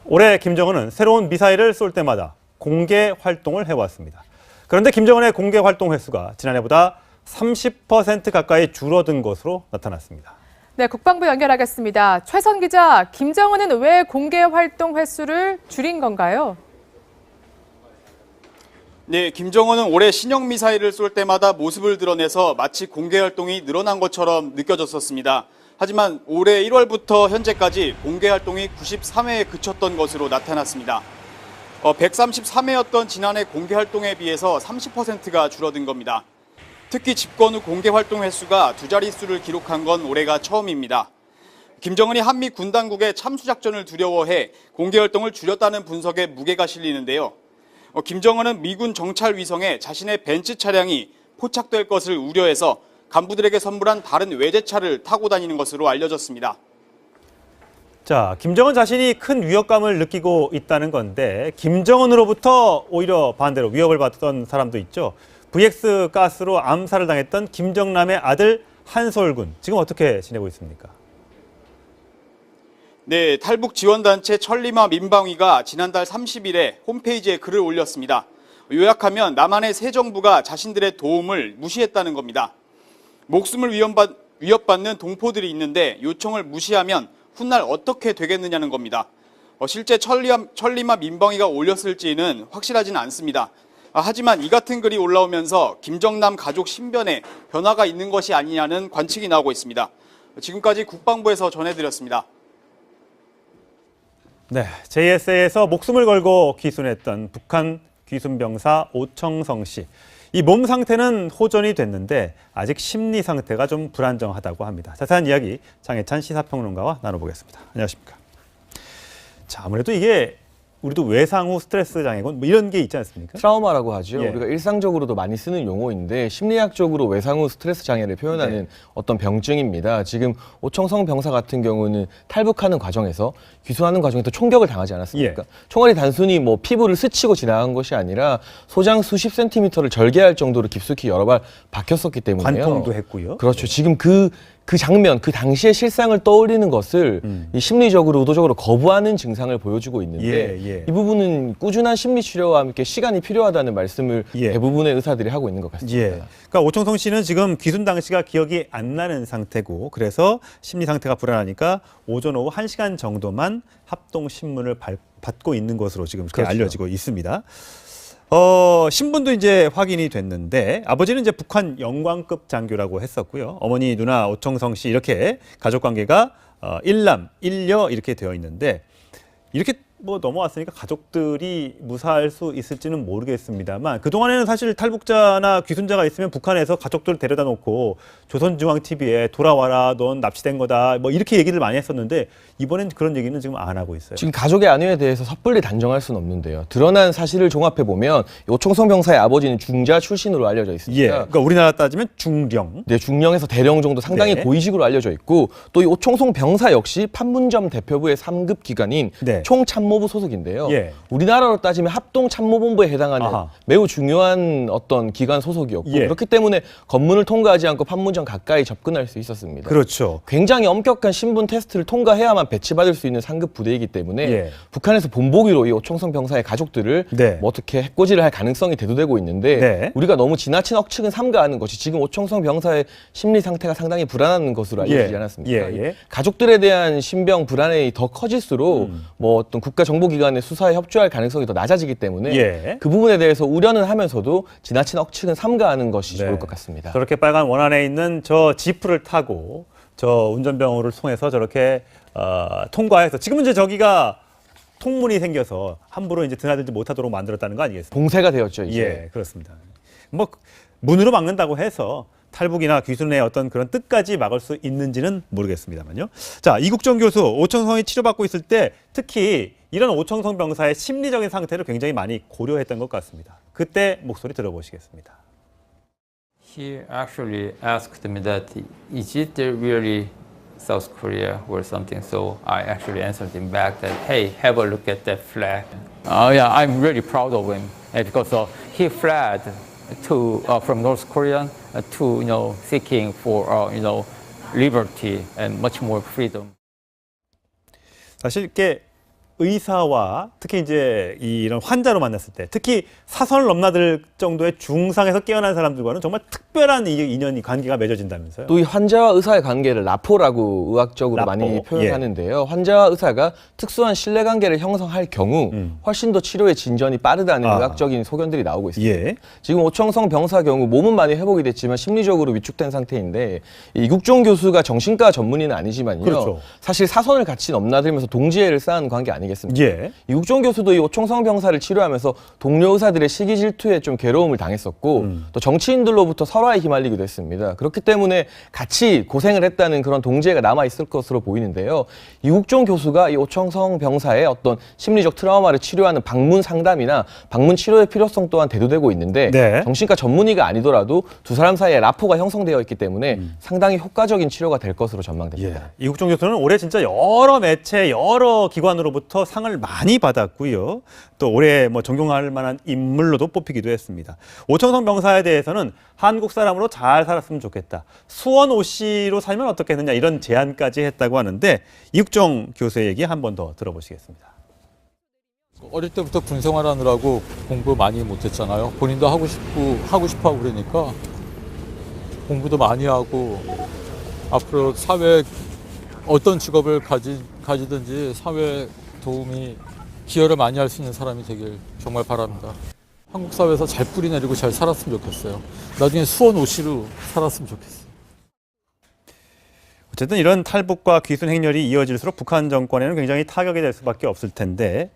올해 김정은은 새로운 미사일을 쏠 때마다 공개 활동을 해왔습니다. 그런데 김정은의 공개 활동 횟수가 지난해보다 30% 가까이 줄어든 것으로 나타났습니다. 네, 국방부 연결하겠습니다. 최선 기자, 김정은은 왜 공개 활동 횟수를 줄인 건가요? 네, 김정은은 올해 신형 미사일을 쏠 때마다 모습을 드러내서 마치 공개 활동이 늘어난 것처럼 느껴졌었습니다. 하지만 올해 1월부터 현재까지 공개 활동이 93회에 그쳤던 것으로 나타났습니다. 133회였던 지난해 공개 활동에 비해서 30%가 줄어든 겁니다. 특히 집권 후 공개 활동 횟수가 두 자릿수를 기록한 건 올해가 처음입니다. 김정은이 한미 군 당국의 참수작전을 두려워해 공개 활동을 줄였다는 분석에 무게가 실리는데요. 김정은은 미군 정찰 위성에 자신의 벤츠 차량이 포착될 것을 우려해서 간부들에게 선물한 다른 외제차를 타고 다니는 것으로 알려졌습니다. 자, 김정은 자신이 큰 위협감을 느끼고 있다는 건데 김정은으로부터 오히려 반대로 위협을 받던 사람도 있죠. VX 가스로 암살을 당했던 김정남의 아들 한솔군, 지금 어떻게 지내고 있습니까? 네, 탈북 지원단체 천리마 민방위가 지난달 30일에 홈페이지에 글을 올렸습니다. 요약하면 남한의 새 정부가 자신들의 도움을 무시했다는 겁니다. 목숨을 위협받는 동포들이 있는데 요청을 무시하면 훗날 어떻게 되겠느냐는 겁니다. 실제 천리마 민방위가 올렸을지는 확실하지는 않습니다. 하지만 이 같은 글이 올라오면서 김정남 가족 신변에 변화가 있는 것이 아니냐는 관측이 나오고 있습니다. 지금까지 국방부에서 전해드렸습니다. 네, JSA에서 목숨을 걸고 귀순했던 북한 귀순병사 오청성 씨. 이 몸 상태는 호전이 됐는데 아직 심리 상태가 좀 불안정하다고 합니다. 자세한 이야기 장혜찬 시사평론가와 나눠보겠습니다. 안녕하십니까. 자, 아무래도 이게 우리도 외상 후 스트레스 장애군 뭐 이런 게 있지 않습니까? 트라우마라고 하죠. 예. 우리가 일상적으로도 많이 쓰는 용어인데 심리학적으로 외상 후 스트레스 장애를 표현하는 네. 어떤 병증입니다. 지금 오청성 병사 같은 경우는 탈북하는 과정에서 귀순하는 과정에서 총격을 당하지 않았습니까? 예. 총알이 단순히 뭐 피부를 스치고 지나간 것이 아니라 소장 수십 센티미터를 절개할 정도로 깊숙이 여러 발 박혔었기 때문에요. 관통도 했고요. 그렇죠. 지금 그 장면, 그 당시의 실상을 떠올리는 것을 이 심리적으로 의도적으로 거부하는 증상을 보여주고 있는데 예. 이 부분은 꾸준한 심리 치료와 함께 시간이 필요하다는 말씀을 예. 대부분의 의사들이 하고 있는 것 같습니다. 예. 그러니까 오청성 씨는 지금 귀순 당시가 기억이 안 나는 상태고 그래서 심리 상태가 불안하니까 오전 오후 1시간 정도만 합동 신문을 받고 있는 것으로 지금 그렇게 그렇죠. 알려지고 있습니다. 신분도 이제 확인이 됐는데 아버지는 이제 북한 영광급 장교라고 했었고요. 어머니, 누나 오청성 씨 이렇게 가족 관계가 일남, 일녀 이렇게 되어 있는데 이렇게 뭐 넘어왔으니까 가족들이 무사할 수 있을지는 모르겠습니다만 그동안에는 사실 탈북자나 귀순자가 있으면 북한에서 가족들 데려다 놓고 조선중앙TV에 돌아와라, 넌 납치된 거다 뭐 이렇게 얘기를 많이 했었는데 이번엔 그런 얘기는 지금 안 하고 있어요. 지금 가족의 안위에 대해서 섣불리 단정할 수는 없는데요. 드러난 사실을 종합해보면 오청성 병사의 아버지는 중자 출신으로 알려져 있습니다. 예, 그러니까 우리나라 따지면 중령. 네, 중령에서 대령 정도 상당히 네. 고위직으로 알려져 있고 또 이 오청성 병사 역시 판문점 대표부의 3급 기관인 네. 총참모부 소속인데요. 예. 우리나라로 따지면 합동참모본부에 해당하는 아하. 매우 중요한 어떤 기관 소속이었고 예. 그렇기 때문에 검문을 통과하지 않고 판문점 가까이 접근할 수 있었습니다. 그렇죠. 굉장히 엄격한 신분 테스트를 통과해야만 배치받을 수 있는 상급 부대이기 때문에 예. 북한에서 본보기로 이 오청성 병사의 가족들을 네. 뭐 어떻게 해코지를 할 가능성이 대두되고 있는데 네. 우리가 너무 지나친 억측은 삼가하는 것이 지금 오청성 병사의 심리 상태가 상당히 불안한 것으로 알려지지 예. 않았습니까? 예. 가족들에 대한 신병 불안이 더 커질수록 뭐 어떤 국가 정보기관의 수사에 협조할 가능성이 더 낮아지기 때문에 예. 그 부분에 대해서 우려는 하면서도 지나친 억측은 삼가하는 것이 네. 좋을 것 같습니다. 저렇게 빨간 원안에 있는 저 지프를 타고 저 운전병호를 통해서 저렇게 통과해서 지금은 이제 저기가 통문이 생겨서 함부로 이제 드나들지 못하도록 만들었다는 거 아니겠습니까? 봉쇄가 되었죠, 이제. 예, 그렇습니다. 뭐 문으로 막는다고 해서 탈북이나 귀순의 어떤 그런 뜻까지 막을 수 있는지는 모르겠습니다만요. 자, 이국정 교수, 오청성이 치료받고 있을 때 특히 이런 오청성 병사의 심리적인 상태를 굉장히 많이 고려했던 것 같습니다. 그때 목소리 들어보시겠습니다. He actually asked me that, is it really South Korea or something? So I actually answered him back that, hey, have a look at that flag. Yeah, I'm really proud of him because he fled from North Korea to seeking for liberty and much more freedom. 사실 이렇게 의사와 특히 이제 이런 환자로 만났을 때 특히 사선을 넘나들 정도의 중상에서 깨어난 사람들과는 정말 특별한 인연이 관계가 맺어진다면서요? 또 이 환자와 의사의 관계를 라포라고 의학적으로 라포. 많이 표현하는데요. 환자와 의사가 특수한 신뢰관계를 형성할 경우 훨씬 더 치료의 진전이 빠르다는 의학적인 소견들이 나오고 있습니다. 예. 지금 오청성 병사 경우 몸은 많이 회복이 됐지만 심리적으로 위축된 상태인데 이 육종 교수가 정신과 전문의는 아니지만요. 그렇죠. 사실 사선을 같이 넘나들면서 동지애를 쌓은 관계 아니겠습니까? 예. 이 육종 교수도 이 오청성 병사를 치료하면서 동료 의사들의 시기 질투에 좀 괴로움을 당했었고 또 정치인들로부터 설화에 휘말리기도 했습니다. 그렇기 때문에 같이 고생을 했다는 그런 동지애가 남아 있을 것으로 보이는데요. 이 육종 교수가 이 오청성 병사의 어떤 심리적 트라우마를 치료하는 방문 상담이나 방문 치료의 필요성 또한 대두되고 있는데 네. 정신과 전문의가 아니더라도 두 사람 사이에 라포가 형성되어 있기 때문에 상당히 효과적인 치료가 될 것으로 전망됩니다. 예. 이국종 교수는 올해 진짜 여러 매체, 여러 기관으로부터 상을 많이 받았고요. 또 올해 뭐 존경할 만한 인물로도 뽑히기도 했습니다. 오청성 병사에 대해서는 한국 사람으로 잘 살았으면 좋겠다. 수원 OC로 살면 어떻겠느냐 이런 제안까지 했다고 하는데 이국종 교수의 얘기 한 번 더 들어보시겠습니다. 어릴 때부터 군 생활하느라고 공부 많이 못했잖아요. 본인도 하고 싶어 하고 그러니까 공부도 많이 하고 앞으로 사회에 어떤 직업을 가지든지 사회에 도움이 기여를 많이 할 수 있는 사람이 되길 정말 바랍니다. 한국 사회에서 잘 뿌리내리고 잘 살았으면 좋겠어요. 나중에 수원 OC로 살았으면 좋겠어요. 어쨌든 이런 탈북과 귀순 행렬이 이어질수록 북한 정권에는 굉장히 타격이 될 수밖에 없을 텐데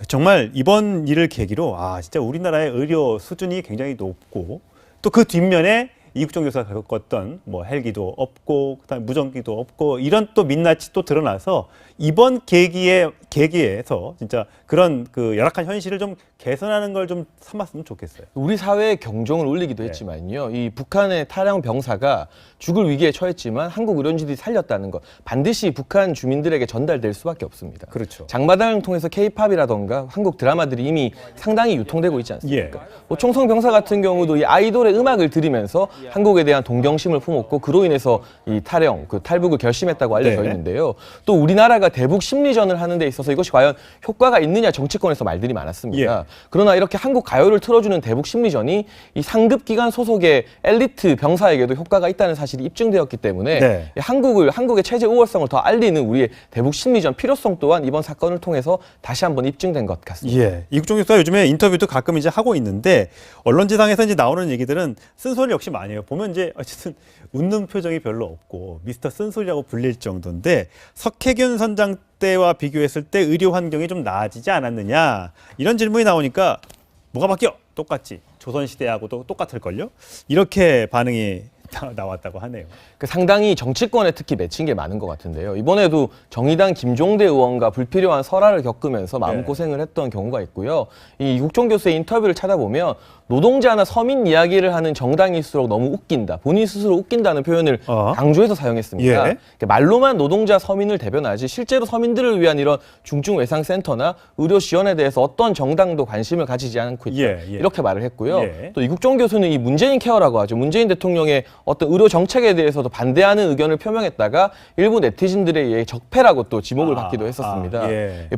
정말 이번 일을 계기로 진짜 우리나라의 의료 수준이 굉장히 높고 또 그 뒷면에 이국종 교수가 겪었던 뭐 헬기도 없고 그다음에 무전기도 없고 이런 또 민낯이 또 드러나서 이번 계기에서 진짜 그런 그 열악한 현실을 좀 개선하는 걸 좀 삼았으면 좋겠어요. 우리 사회의 경종을 울리기도 했지만요. 이 북한의 탈영 병사가 죽을 위기에 처했지만 한국 의료진들이 살렸다는 것 반드시 북한 주민들에게 전달될 수밖에 없습니다. 그렇죠. 장마당을 통해서 K-팝이라던가 한국 드라마들이 이미 상당히 유통되고 있지 않습니까? 예. 오청성 병사 같은 경우도 이 아이돌의 음악을 들으면서 한국에 대한 동경심을 품었고 그로 인해서 이 탈북을 결심했다고 알려져 네. 있는데요. 또 우리나라가 대북 심리전을 하는 데 있어서 이것이 과연 효과가 있느냐 정치권에서 말들이 많았습니다. 예. 그러나 이렇게 한국 가요를 틀어주는 대북 심리전이 이 상급 기관 소속의 엘리트 병사에게도 효과가 있다는 사실이 입증되었기 때문에 네. 한국의 체제 우월성을 더 알리는 우리의 대북 심리전 필요성 또한 이번 사건을 통해서 다시 한번 입증된 것 같습니다. 예. 이국종 교수가 요즘에 인터뷰도 가끔 이제 하고 있는데 언론지상에서 이제 나오는 얘기들은 쓴소리 역시 많이 해요. 보면 이제 어쨌든 웃는 표정이 별로 없고 미스터 쓴소리라고 불릴 정도인데 석혜균 선장 때와 비교했을 때 의료 환경이 좀 나아지지 않았느냐 이런 질문이 나오니까 뭐가 바뀌어? 똑같지. 조선시대하고도 똑같을걸요? 이렇게 반응이 나왔다고 하네요. 상당히 정치권에 특히 맺힌 게 많은 것 같은데요. 이번에도 정의당 김종대 의원과 불필요한 설화를 겪으면서 마음고생을 했던 경우가 있고요. 이 이국종 교수의 인터뷰를 찾아보면 노동자나 서민 이야기를 하는 정당일수록 너무 웃긴다. 본인 스스로 웃긴다는 표현을 강조해서 사용했습니다. 예. 말로만 노동자, 서민을 대변하지 실제로 서민들을 위한 이런 중증외상센터나 의료 지원에 대해서 어떤 정당도 관심을 가지지 않고 있다. 이렇게 말을 했고요. 또 이국종 교수는 이 문재인 케어라고 하죠. 문재인 대통령의 어떤 의료 정책에 대해서도 반대하는 의견을 표명했다가 일부 네티즌들에 의해 적폐라고 또 지목을 받기도 했었습니다.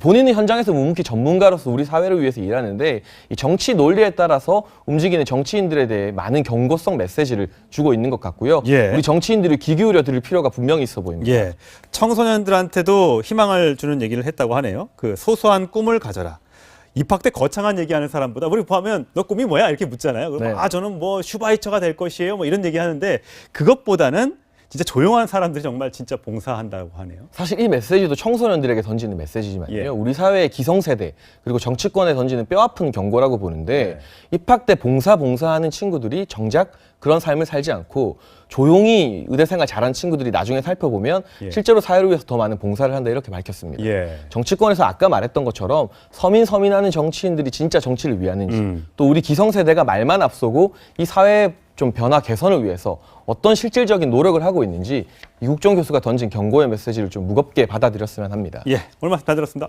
본인은 현장에서 묵묵히 전문가로서 우리 사회를 위해서 일하는데 이 정치 논리에 따라서 움직이는 정치인들에 대해 많은 경고성 메시지를 주고 있는 것 같고요. 우리 정치인들이 귀 기울여 들을 필요가 분명히 있어 보입니다. 청소년들한테도 희망을 주는 얘기를 했다고 하네요. 그 소소한 꿈을 가져라. 입학 때 거창한 얘기하는 사람보다 우리 보면 너 꿈이 뭐야? 이렇게 묻잖아요. 그럼 저는 뭐 슈바이처가 될 것이에요. 뭐 이런 얘기 하는데 그것보다는 진짜 조용한 사람들이 정말 진짜 봉사한다고 하네요. 사실 이 메시지도 청소년들에게 던지는 메시지지만요. 우리 사회의 기성세대 그리고 정치권에 던지는 뼈아픈 경고라고 보는데 입학 때 봉사하는 친구들이 정작 그런 삶을 살지 않고 조용히 의대생활 잘한 친구들이 나중에 살펴보면 실제로 사회를 위해서 더 많은 봉사를 한다 이렇게 밝혔습니다. 정치권에서 아까 말했던 것처럼 서민하는 정치인들이 진짜 정치를 위하는지 또 우리 기성세대가 말만 앞서고 이 사회의 좀 변화 개선을 위해서 어떤 실질적인 노력을 하고 있는지 이국종 교수가 던진 경고의 메시지를 좀 무겁게 받아들였으면 합니다. 오늘 말씀 다 들었습니다.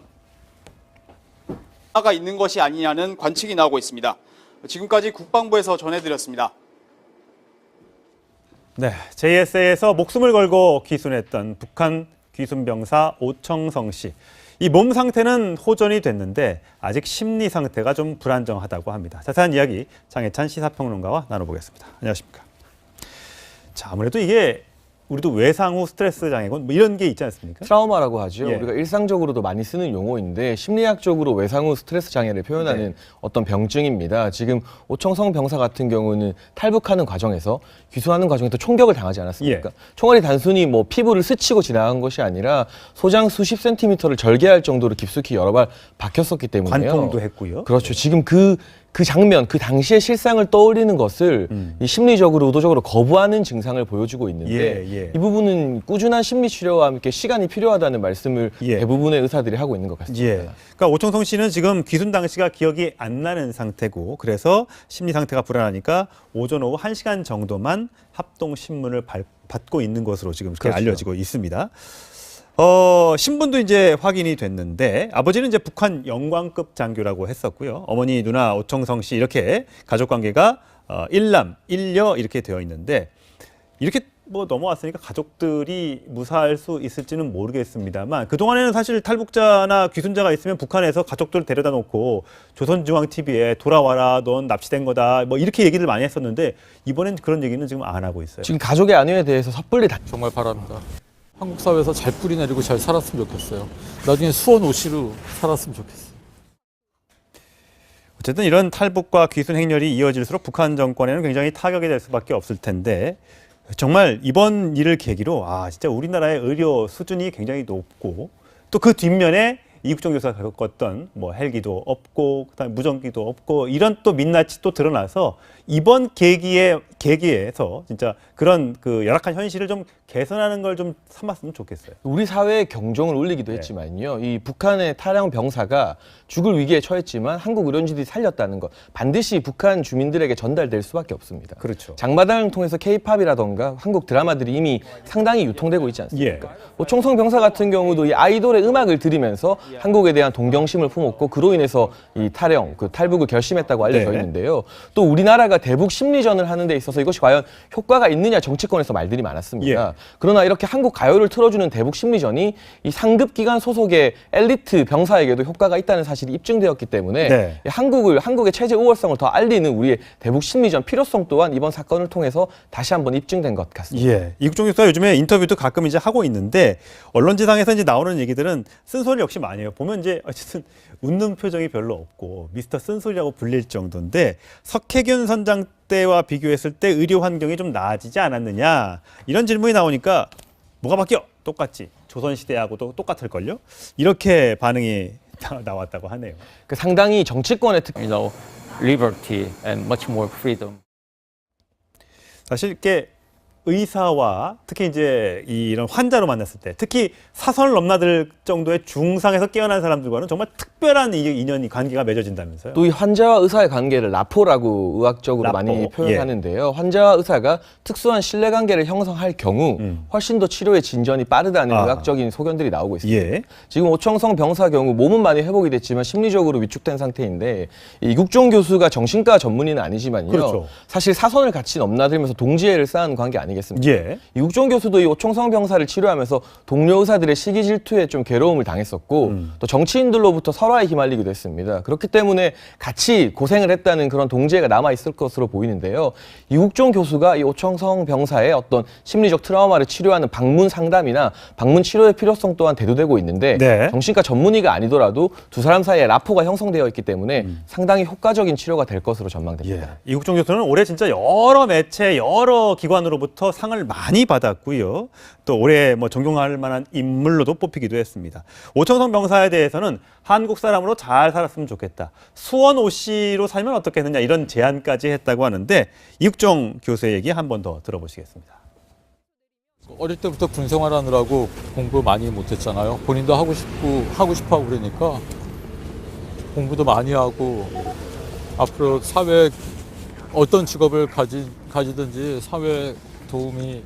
가 있는 것이 아니냐는 관측이 나오고 있습니다. 지금까지 국방부에서 전해드렸습니다. 네, JSA에서 목숨을 걸고 귀순했던 북한 귀순병사 오청성 씨. 이 몸 상태는 호전이 됐는데 아직 심리 상태가 좀 불안정하다고 합니다. 자세한 이야기 장혜찬 시사평론가와 나눠보겠습니다. 안녕하십니까? 자, 아무래도 이게 우리도 외상 후 스트레스 장애건 뭐 이런 게 있지 않습니까? 트라우마라고 하죠. 예. 우리가 일상적으로도 많이 쓰는 용어인데 심리학적으로 외상 후 스트레스 장애를 표현하는 네. 어떤 병증입니다. 지금 오청성 병사 같은 경우는 탈북하는 과정에서 귀순하는 과정에서 총격을 당하지 않았습니까? 예. 총알이 단순히 뭐 피부를 스치고 지나간 것이 아니라 소장 수십 센티미터를 절개할 정도로 깊숙이 여러 발 박혔었기 때문에요. 관통도 했고요. 그렇죠. 지금 그 장면, 그 당시의 실상을 떠올리는 것을 이 심리적으로 의도적으로 거부하는 증상을 보여주고 있는데 예. 이 부분은 꾸준한 심리 치료와 함께 시간이 필요하다는 말씀을 예. 대부분의 의사들이 하고 있는 것 같습니다. 예. 그러니까 오청성 씨는 지금 귀순 당시가 기억이 안 나는 상태고 그래서 심리 상태가 불안하니까 오전 오후 1시간 정도만 합동 신문을 받고 있는 것으로 지금 그렇게 그렇죠. 알려지고 있습니다. 신분도 이제 확인이 됐는데 아버지는 이제 북한 영광급 장교라고 했었고요. 어머니, 누나 오청성 씨 이렇게 가족 관계가 일남, 일녀 이렇게 되어 있는데 이렇게 뭐 넘어왔으니까 가족들이 무사할 수 있을지는 모르겠습니다만 그동안에는 사실 탈북자나 귀순자가 있으면 북한에서 가족들을 데려다 놓고 조선중앙TV에 돌아와라, 넌 납치된 거다 뭐 이렇게 얘기를 많이 했었는데 이번엔 그런 얘기는 지금 안 하고 있어요. 지금 가족의 안위에 대해서 섣불리 정말 바랍니다. 한국 사회에서 잘 뿌리 내리고 잘 살았으면 좋겠어요. 나중에 수원 오시로 살았으면 좋겠어요. 어쨌든 이런 탈북과 귀순 행렬이 이어질수록 북한 정권에는 굉장히 타격이 될 수밖에 없을 텐데 정말 이번 일을 계기로 진짜 우리나라의 의료 수준이 굉장히 높고 또 그 뒷면에 이국종 교수가 겪었던 뭐 헬기도 없고 그다음에 무전기도 없고 이런 또 민낯이 또 드러나서 이번 계기에서 진짜 그런 그 열악한 현실을 좀 개선하는 걸 좀 삼았으면 좋겠어요. 우리 사회의 경종을 울리기도 네. 했지만요. 이 북한의 탈영 병사가 죽을 위기에 처했지만 한국 의료진들이 살렸다는 것 반드시 북한 주민들에게 전달될 수밖에 없습니다. 그렇죠. 장마당을 통해서 K-팝이라던가 한국 드라마들이 이미 상당히 유통되고 있지 않습니까? 예. 오청성 병사 같은 경우도 이 아이돌의 음악을 들으면서 한국에 대한 동경심을 품었고 그로 인해서 이 탈영, 그 탈북을 결심했다고 알려져 네. 있는데요. 또 우리나라가 대북 심리전을 하는 데 있어서 이것이 과연 효과가 있느냐 정치권에서 말들이 많았습니다. 예. 그러나 이렇게 한국 가요를 틀어주는 대북 심리전이 이 상급 기관 소속의 엘리트 병사에게도 효과가 있다는 사실이 입증되었기 때문에 네. 한국의 체제 우월성을 더 알리는 우리의 대북 심리전 필요성 또한 이번 사건을 통해서 다시 한번 입증된 것 같습니다. 예. 이국종 교수가 요즘에 인터뷰도 가끔 이제 하고 있는데 언론지상에서 이제 나오는 얘기들은 쓴소리 역시 많이 해요. 보면 이제 어쨌든 웃는 표정이 별로 없고 미스터 쓴소리라고 불릴 정도인데 석혜균 선장 때와 비교했을 때 의료 환경이 좀 나아지지 않았느냐 이런 질문이 나오니까 뭐가 바뀌어? 똑같지. 조선시대하고도 똑같을걸요? 이렇게 반응이 나왔다고 하네요. 그 상당히 정치권의 특 liberty and much more freedom. 사실 이렇게 의사와 특히 이제 이런 환자로 만났을 때 특히 사선을 넘나들 정도의 중상에서 깨어난 사람들과는 정말 특별한 인연이 관계가 맺어진다면서요. 또 이 환자와 의사의 관계를 라포라고 의학적으로 라포. 많이 표현하는데요. 환자와 의사가 특수한 신뢰관계를 형성할 경우 훨씬 더 치료의 진전이 빠르다는 의학적인 소견들이 나오고 있습니다. 예. 지금 오청성 병사 경우 몸은 많이 회복이 됐지만 심리적으로 위축된 상태인데 이국종 교수가 정신과 전문의는 아니지만요. 그렇죠. 사실 사선을 같이 넘나들면서 동지애를 쌓은 관계 아니겠습니까? 예. 이국종 교수도 이 오청성 병사를 치료하면서 동료 의사들의 시기 질투에 좀 괴로움을 당했었고 또 정치인들로부터 설화에 휘말리기도 했습니다. 그렇기 때문에 같이 고생을 했다는 그런 동지애가 남아 있을 것으로 보이는데요. 이국종 교수가 이 오청성 병사의 어떤 심리적 트라우마를 치료하는 방문 상담이나 방문 치료의 필요성 또한 대두되고 있는데 네. 정신과 전문의가 아니더라도 두 사람 사이에 라포가 형성되어 있기 때문에 상당히 효과적인 치료가 될 것으로 전망됩니다. 예. 이국종 교수는 올해 진짜 여러 매체, 여러 기관으로부터 상을 많이 받았고요. 또 올해 뭐 존경할 만한 인물로도 뽑히기도 했습니다. 오청성 병사에 대해서는 한국 사람으로 잘 살았으면 좋겠다. 수원 오시로 살면 어떻겠느냐 이런 제안까지 했다고 하는데 이국종 교수의 얘기 한 번 더 들어보시겠습니다. 어릴 때부터 군 생활하느라고 공부 많이 못했잖아요. 본인도 하고 싶어 하고 그러니까 공부도 많이 하고 앞으로 사회에 어떤 직업을 가지든지 사회에 도움이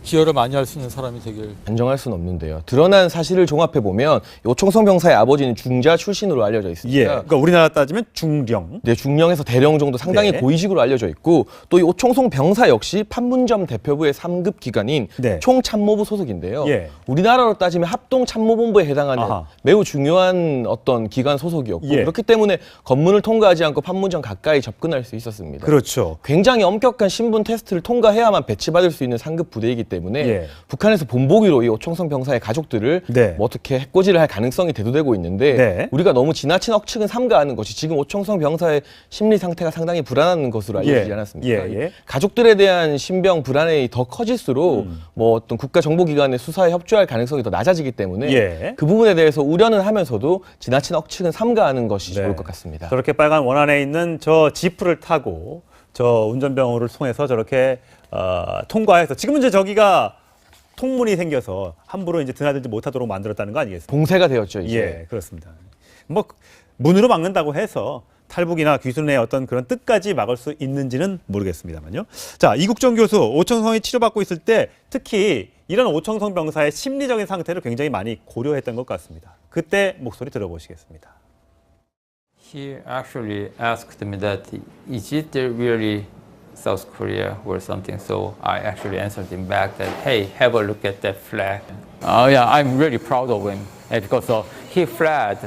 기여를 많이 할 수 있는 사람이 되길. 단정할 수는 없는데요. 드러난 사실을 종합해 보면 오총성 병사의 아버지는 중자 출신으로 알려져 있습니다. 예. 그러니까 우리나라 따지면 중령. 네, 중령에서 대령 정도 상당히 네. 고위직으로 알려져 있고 또 이 오총성 병사 역시 판문점 대표부의 3급 기관인 네. 총참모부 소속인데요. 예. 우리나라로 따지면 합동참모본부에 해당하는 아하. 매우 중요한 어떤 기관 소속이었고 예. 그렇기 때문에 검문을 통과하지 않고 판문점 가까이 접근할 수 있었습니다. 그렇죠. 굉장히 엄격한 신분 테스트를 통과해야만 배치받을 수 있는 상급 부대이기 때문에 예. 북한에서 본보기로 이 오총성 병사의 가족들을 네. 뭐 어떻게 해코지를 할 가능성이 대두되고 있는데 네. 우리가 너무 지나친 억측은 삼가하는 것이 지금 오총성 병사의 심리 상태가 상당히 불안한 것으로 알려지지 예. 않았습니까? 예, 예. 가족들에 대한 신병 불안이 더 커질수록 뭐 어떤 국가정보기관의 수사에 협조할 가능성이 더 낮아지기 때문에 예. 그 부분에 대해서 우려는 하면서도 지나친 억측은 삼가하는 것이 네. 좋을 것 같습니다. 저렇게 빨간 원안에 있는 저 지프를 타고 저 운전병호를 통해서 저렇게 통과해서 지금은 이제 저기가 통문이 생겨서 함부로 이제 드나들지 못하도록 만들었다는 거 아니겠습니까? 봉쇄가 되었죠, 이제. 예, 그렇습니다. 뭐 문으로 막는다고 해서 탈북이나 귀순의 어떤 그런 뜻까지 막을 수 있는지는 모르겠습니다만요. 자, 이국정 교수, 오청성이 치료받고 있을 때 특히 이런 오청성 병사의 심리적인 상태를 굉장히 많이 고려했던 것 같습니다. 그때 목소리 들어보시겠습니다. He actually asked me that, is it really South Korea or something? So I actually answered him back that, hey, have a look at that flag. Yeah, I'm really proud of him because he fled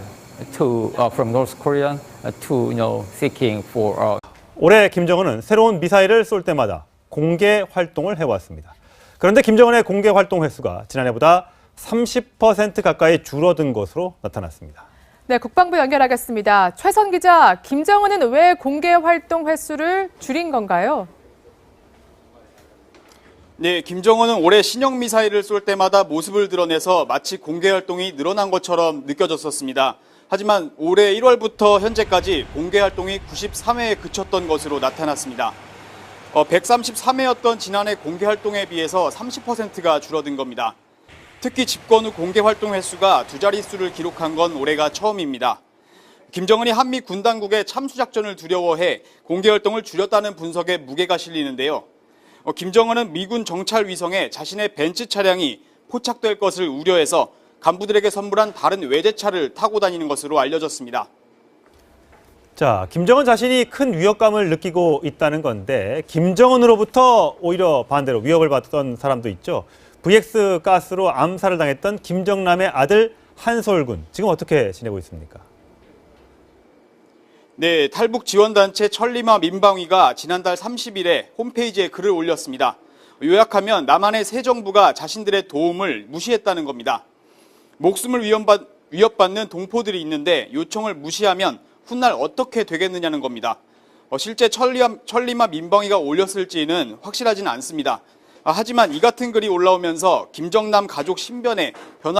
from North Korea to seeking for. 올해 김정은은 새로운 미사일을 쏠 때마다 공개 활동을 해왔습니다. 그런데 김정은의 공개 활동 횟수가 지난해보다 30% 가까이 줄어든 것으로 나타났습니다. 네, 국방부 연결하겠습니다. 최선 기자, 김정은은 왜 공개 활동 횟수를 줄인 건가요? 네, 김정은은 올해 신형 미사일을 쏠 때마다 모습을 드러내서 마치 공개 활동이 늘어난 것처럼 느껴졌었습니다. 하지만 올해 1월부터 현재까지 공개 활동이 93회에 그쳤던 것으로 나타났습니다. 133회였던 지난해 공개 활동에 비해서 30%가 줄어든 겁니다. 특히 집권 후 공개 활동 횟수가 두 자릿수를 기록한 건 올해가 처음입니다. 김정은이 한미 군 당국의 참수작전을 두려워해 공개 활동을 줄였다는 분석에 무게가 실리는데요. 김정은은 미군 정찰 위성에 자신의 벤츠 차량이 포착될 것을 우려해서 간부들에게 선물한 다른 외제차를 타고 다니는 것으로 알려졌습니다. 자, 김정은 자신이 큰 위협감을 느끼고 있다는 건데 김정은으로부터 오히려 반대로 위협을 받던 사람도 있죠. VX 가스로 암살을 당했던 김정남의 아들 한솔군, 지금 어떻게 지내고 있습니까? 네, 탈북 지원단체 천리마 민방위가 지난달 30일에 홈페이지에 글을 올렸습니다. 요약하면 남한의 새 정부가 자신들의 도움을 무시했다는 겁니다. 목숨을 위협받는 동포들이 있는데 요청을 무시하면 훗날 어떻게 되겠느냐는 겁니다. 실제 천리마 민방위가 올렸을지는 확실하지는 않습니다. 하지만 이 같은 글이 올라오면서 김정남 가족 신변에 변화